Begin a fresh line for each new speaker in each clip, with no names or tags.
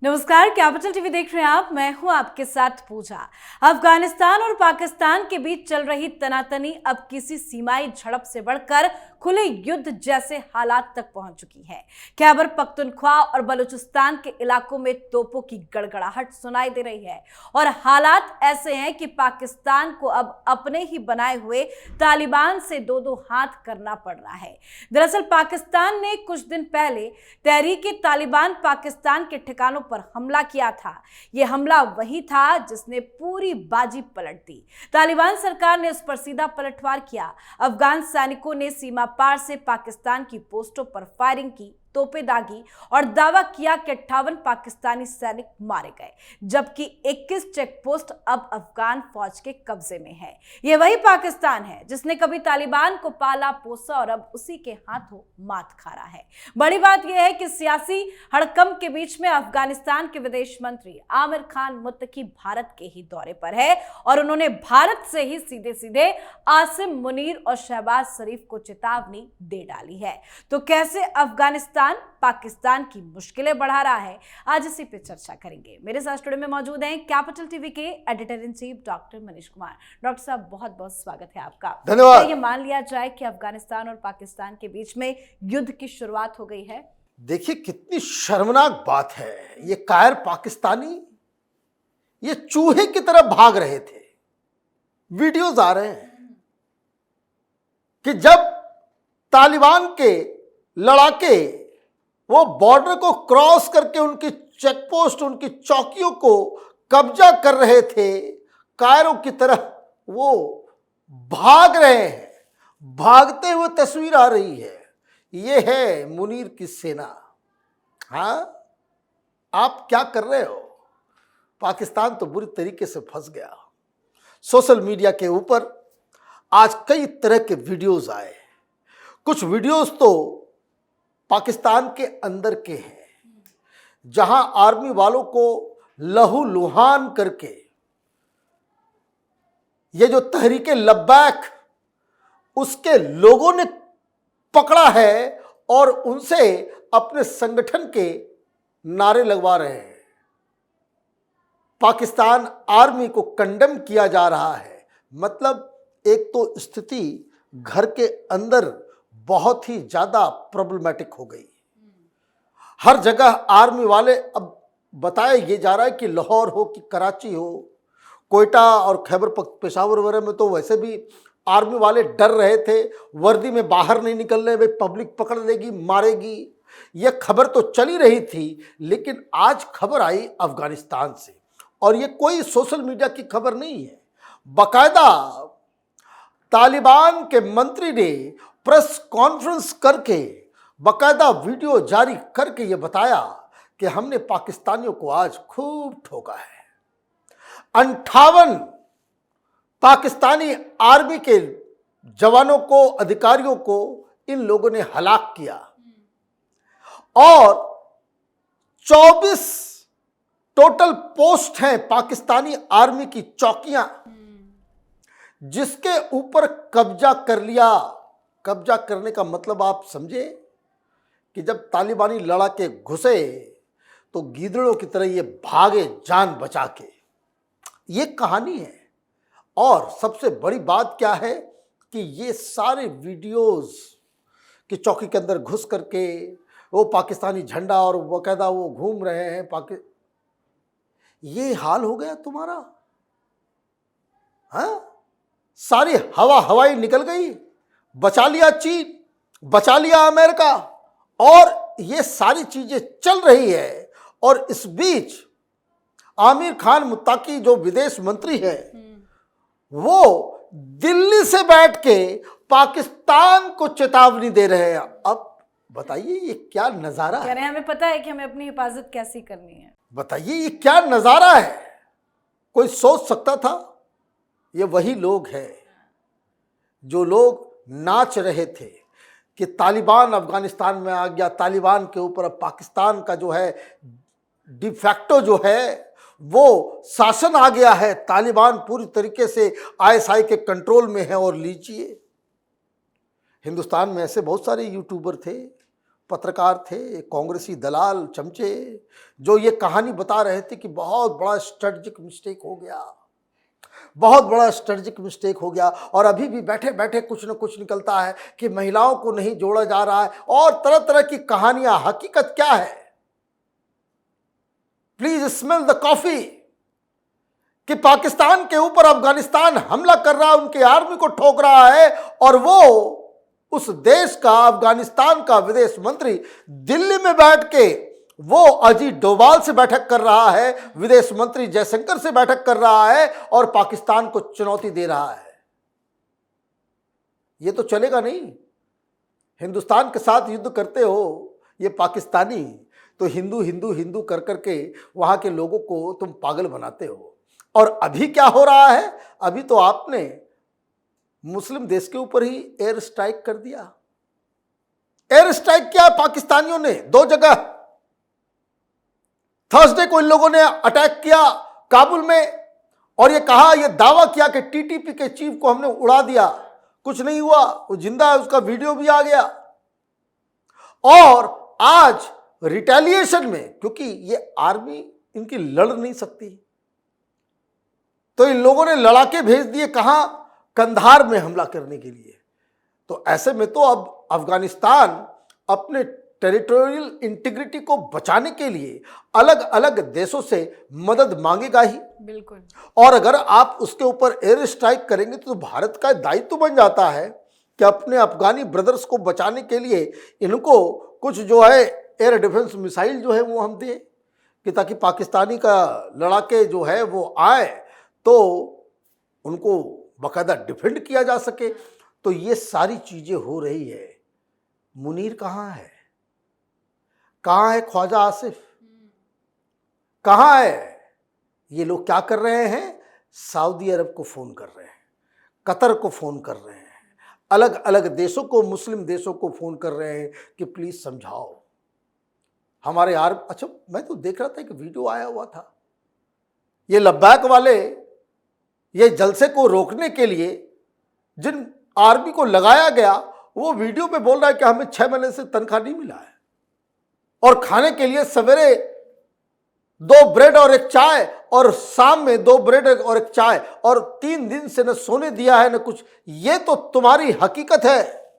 नमस्कार, capital TV देख रहे हैं आप। मैं हूं आपके साथ पूजा। अफगानिस्तान और पाकिस्तान के बीच चल रही तनातनी अब किसी सीमाई झड़प से बढ़कर खुले युद्ध जैसे हालात तक पहुंच चुकी है। खैबर पख्तूनख्वा और बलूचिस्तान के इलाकों में तोपों की गड़गड़ाहट सुनाई दे रही है और हालात ऐसे हैं कि पाकिस्तान को अब अपने ही बनाए हुए तालिबान से दो दो हाथ करना पड़ रहा है। दरअसल पाकिस्तान ने कुछ दिन पहले तहरीक-ए-तालिबान पाकिस्तान के ठिकानों पर हमला किया था। यह हमला वही था जिसने पूरी बाजी पलट दी। तालिबान सरकार ने उस पर सीधा पलटवार किया। अफगान सैनिकों ने सीमा पार से पाकिस्तान की पोस्टों पर फायरिंग की, तोपें दागी और दावा किया कि 58 पाकिस्तानी सैनिक मारे गए, जबकि 21 चेक पोस्ट अब अफगान फौज के कब्जे में है। यह वही पाकिस्तान है जिसने कभी तालिबान को पाला पोसा और अब उसी के हाथों मात खा रहा है। बड़ी बात यह है कि सियासी हड़कंप के बीच में अफगानिस्तान के विदेश मंत्री आमिर खान मुत्तकी भारत के ही दौरे पर है और उन्होंने भारत से ही सीधे सीधे आसिम मुनीर और शहबाज शरीफ को चेतावनी दे डाली है। तो कैसे अफगानिस्तान पाकिस्तान की मुश्किलें बढ़ा रहा है, आज इसी पे चर्चा करेंगे। मेरे साथ स्टूडियो में मौजूद हैं कैपिटल टीवी के editor in chief doctor Manish Kumar. Doctor साहब, बहुत बहुत स्वागत है आपका।
धन्यवाद।
ये मान लिया जाए कि अफगानिस्तान और पाकिस्तान के बीच में युद्ध की शुरुआत हो गई है।
देखिए कितनी शर्मनाक बात है। ये कायर पाकिस्तानी ये चूहे की तरह भाग रहे थे। वीडियोज आ रहे हैं कि जब तालिबान के लड़ाके वो बॉर्डर को क्रॉस करके उनकी चेक पोस्ट, उनकी चौकियों को कब्जा कर रहे थे, कायरों की तरह वो भाग रहे हैं। भागते हुए तस्वीर आ रही है। ये है मुनीर की सेना। हाँ, आप क्या कर रहे हो? पाकिस्तान तो बुरी तरीके से फंस गया। सोशल मीडिया के ऊपर आज कई तरह के वीडियोस आए। कुछ वीडियोस तो पाकिस्तान के अंदर के हैं, जहां आर्मी वालों को लहूलुहान करके ये जो तहरीके लब्बैक उसके लोगों ने पकड़ा है और उनसे अपने संगठन के नारे लगवा रहे हैं। पाकिस्तान आर्मी को कंडेम किया जा रहा है। मतलब एक तो स्थिति घर के अंदर बहुत ही ज्यादा प्रॉब्लमैटिक हो गई। हर जगह आर्मी वाले, अब बताया ये जा रहा है कि लाहौर हो कि कराची हो, कोयटा और खैबर पेशावर वगैरह में तो वैसे भी आर्मी वाले डर रहे थे, वर्दी में बाहर नहीं निकल रहे, वे पब्लिक पकड़ लेगी, मारेगी। यह खबर तो चली रही थी, लेकिन आज खबर आई अफगानिस्तान से, और ये कोई सोशल मीडिया की खबर नहीं है। बाकायदा तालिबान के मंत्री ने प्रेस कॉन्फ्रेंस करके बाकायदा वीडियो जारी करके ये बताया कि हमने पाकिस्तानियों को आज खूब ठोका है। 58 पाकिस्तानी आर्मी के जवानों को, अधिकारियों को इन लोगों ने हलाक किया और 24 टोटल पोस्ट हैं पाकिस्तानी आर्मी की चौकियां, जिसके ऊपर कब्जा कर लिया। कब्जा करने का मतलब आप समझे कि जब तालिबानी लड़ाके घुसे तो गीदड़ों की तरह ये भागे जान बचा के। ये कहानी है। और सबसे बड़ी बात क्या है कि ये सारे वीडियोस कि चौकी के अंदर घुस करके वो पाकिस्तानी झंडा और बाकायदा वो घूम रहे हैं। ये हाल हो गया तुम्हारा। हाँ, सारी हवाई निकल गई। बचा लिया चीन, बचा लिया अमेरिका, और ये सारी चीजें चल रही है। और इस बीच आमिर खान मुत्ताकी जो विदेश मंत्री है, वो दिल्ली से बैठ के पाकिस्तान को चेतावनी दे रहे हैं। अब बताइए ये क्या नजारा है?
हमें पता है कि हमें अपनी हिफाजत कैसी करनी है।
बताइए ये क्या नजारा है? कोई सोच सकता था? ये वही लोग हैं जो लोग नाच रहे थे कि तालिबान अफगानिस्तान में आ गया, तालिबान के ऊपर अब पाकिस्तान का जो है डिफैक्टो जो है वो शासन आ गया है, तालिबान पूरी तरीके से आईएसआई के कंट्रोल में है। और लीजिए, हिंदुस्तान में ऐसे बहुत सारे यूट्यूबर थे, पत्रकार थे, कांग्रेसी दलाल चमचे, जो ये कहानी बता रहे थे कि बहुत बड़ा स्ट्रेटजिक मिस्टेक हो गया, बहुत बड़ा स्ट्रेटजिक मिस्टेक हो गया। और अभी भी बैठे बैठे कुछ न कुछ निकलता है कि महिलाओं को नहीं जोड़ा जा रहा है, और तरह तरह की कहानियां। हकीकत क्या है? Please smell the coffee. कि पाकिस्तान के ऊपर अफगानिस्तान हमला कर रहा है, उनके आर्मी को ठोक रहा है, और वो उस देश का, अफगानिस्तान का विदेश मंत्री दिल्ली में बैठ के वो अजीत डोभाल से बैठक कर रहा है, विदेश मंत्री जयशंकर से बैठक कर रहा है, और पाकिस्तान को चुनौती दे रहा है। ये तो चलेगा नहीं। हिंदुस्तान के साथ युद्ध करते हो, ये पाकिस्तानी तो हिंदू हिंदू हिंदू कर करके वहां के लोगों को तुम पागल बनाते हो। और अभी क्या हो रहा है? अभी तो आपने मुस्लिम देश के ऊपर ही एयर स्ट्राइक कर दिया। एयर स्ट्राइक किया पाकिस्तानियों ने 2 जगह। थर्सडे को इन लोगों ने अटैक किया काबुल में, और ये कहा, ये दावा किया कि टीटीपी के चीफ को हमने उड़ा दिया। कुछ नहीं हुआ, वो जिंदा है, उसका वीडियो भी आ गया। और आज रिटेलिएशन में, क्योंकि ये आर्मी इनकी लड़ नहीं सकती, तो इन लोगों ने लड़ाके भेज दिए कहां? कंधार में हमला करने के लिए। तो ऐसे में तो अब अफगानिस्तान अपने टेरिटोरियल इंटीग्रिटी को बचाने के लिए अलग अलग देशों से मदद मांगेगा ही।
बिल्कुल। और
अगर आप उसके ऊपर एयर स्ट्राइक करेंगे तो भारत का दायित्व बन जाता है कि अपने अफगानी ब्रदर्स को बचाने के लिए इनको कुछ जो है एयर डिफेंस मिसाइल जो है वो हम दें, कि ताकि पाकिस्तानी का लड़ाके जो है वो आए तो उनको बाकायदा डिफेंड किया जा सके। तो ये सारी चीजें हो रही है। मुनीर कहाँ है? कहाँ है ख्वाजा आसिफ? कहाँ है? ये लोग क्या कर रहे हैं? सऊदी अरब को फोन कर रहे हैं, कतर को फोन कर रहे हैं, अलग अलग देशों को, मुस्लिम देशों को फोन कर रहे हैं कि प्लीज समझाओ हमारे अच्छा, मैं तो देख रहा था एक वीडियो आया हुआ था, ये लद्दाख वाले ये जलसे को रोकने के लिए जिन आर्मी को लगाया गया, वो वीडियो पे बोल रहा है कि हमें 6 महीने से तनख्वाह नहीं मिला है, और खाने के लिए सवेरे 2 ब्रेड और 1 चाय, और शाम में 2 ब्रेड और 1 चाय, और 3 दिन से न सोने दिया है न कुछ। ये तो तुम्हारी हकीकत है।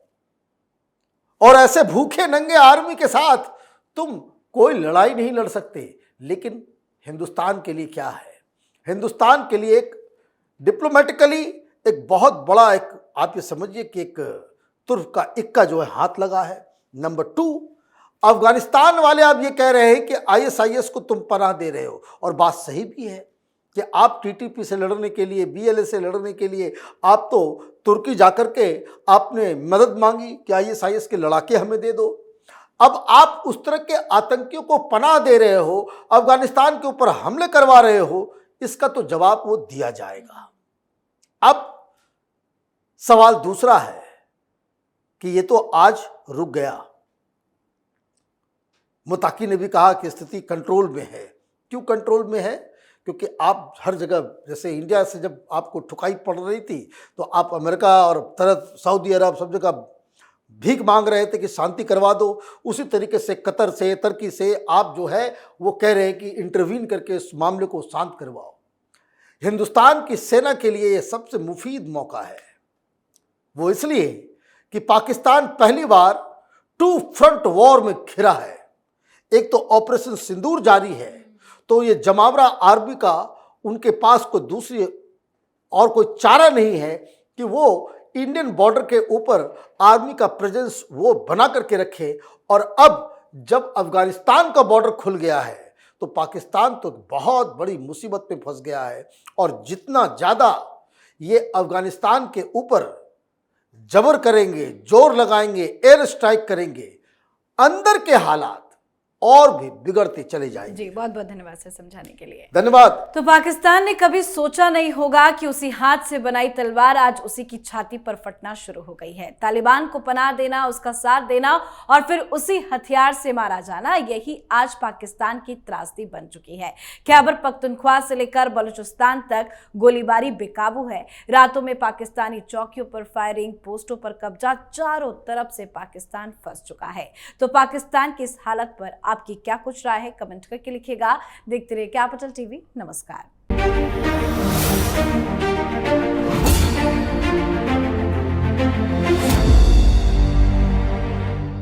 और ऐसे भूखे नंगे आर्मी के साथ तुम कोई लड़ाई नहीं लड़ सकते। लेकिन हिंदुस्तान के लिए क्या है? हिंदुस्तान के लिए एक डिप्लोमेटिकली एक बहुत बड़ा, एक आप ये समझिए कि एक तुर्क का इक्का जो है हाथ लगा है। नंबर 2, अफगानिस्तान वाले अब ये कह रहे हैं कि आईएसआईएस को तुम पनाह दे रहे हो, और बात सही भी है कि आप टीटीपी से लड़ने के लिए, बीएलए से लड़ने के लिए आप तो तुर्की जाकर के आपने मदद मांगी कि आईएसआईएस के लड़ाके हमें दे दो। अब आप उस तरह के आतंकियों को पनाह दे रहे हो, अफगानिस्तान के ऊपर हमले करवा रहे हो, इसका तो जवाब वो दिया जाएगा। अब सवाल दूसरा है कि ये तो आज रुक गया। मुताकी ने भी कहा कि स्थिति कंट्रोल में है। क्यों कंट्रोल में है? क्योंकि आप हर जगह, जैसे इंडिया से जब आपको ठुकाई पड़ रही थी तो आप अमेरिका और तरह सऊदी अरब सब जगह भीख मांग रहे थे कि शांति करवा दो। उसी तरीके से कतर से, तुर्की से आप जो है वो कह रहे हैं कि इंटरवीन करके इस मामले को शांत करवाओ। हिंदुस्तान की सेना के लिए यह सबसे मुफीद मौका है। वो इसलिए कि पाकिस्तान पहली बार 2 फ्रंट वॉर में घिरा है। एक तो ऑपरेशन सिंदूर जारी है, तो ये जमावरा आर्मी का उनके पास कोई दूसरी और कोई चारा नहीं है कि वो इंडियन बॉर्डर के ऊपर आर्मी का प्रेजेंस वो बना करके रखे। और अब जब अफगानिस्तान का बॉर्डर खुल गया है तो पाकिस्तान तो बहुत बड़ी मुसीबत में फंस गया है। और जितना ज़्यादा ये अफगानिस्तान के ऊपर जबर करेंगे, जोर लगाएंगे, एयर स्ट्राइक करेंगे, अंदर के हालात और भी बिगड़ते चले जाएंगे।
जी, बहुत बहुत धन्यवाद सर समझाने के लिए।
धन्यवाद।
तो पाकिस्तान ने कभी सोचा नहीं होगा कि उसी हाथ से बनाई तलवार आज उसी की छाती पर फटना शुरू हो गई है। तालिबान को पनाह देना, उसका साथ देना और फिर उसी हथियार से मारा जाना, यही आज पाकिस्तान की त्रासदी बन चुकी है। खैबर पख्तूनख्वा से लेकर बलूचिस्तान तक गोलीबारी बेकाबू है। रातों में पाकिस्तानी चौकियों पर फायरिंग, पोस्टों पर कब्जा, चारों तरफ से पाकिस्तान फंस चुका है। तो पाकिस्तान की इस हालत पर आपकी क्या कुछ राय है, कमेंट करके लिखिएगा। देखते रहिए कैपिटल टीवी। नमस्कार।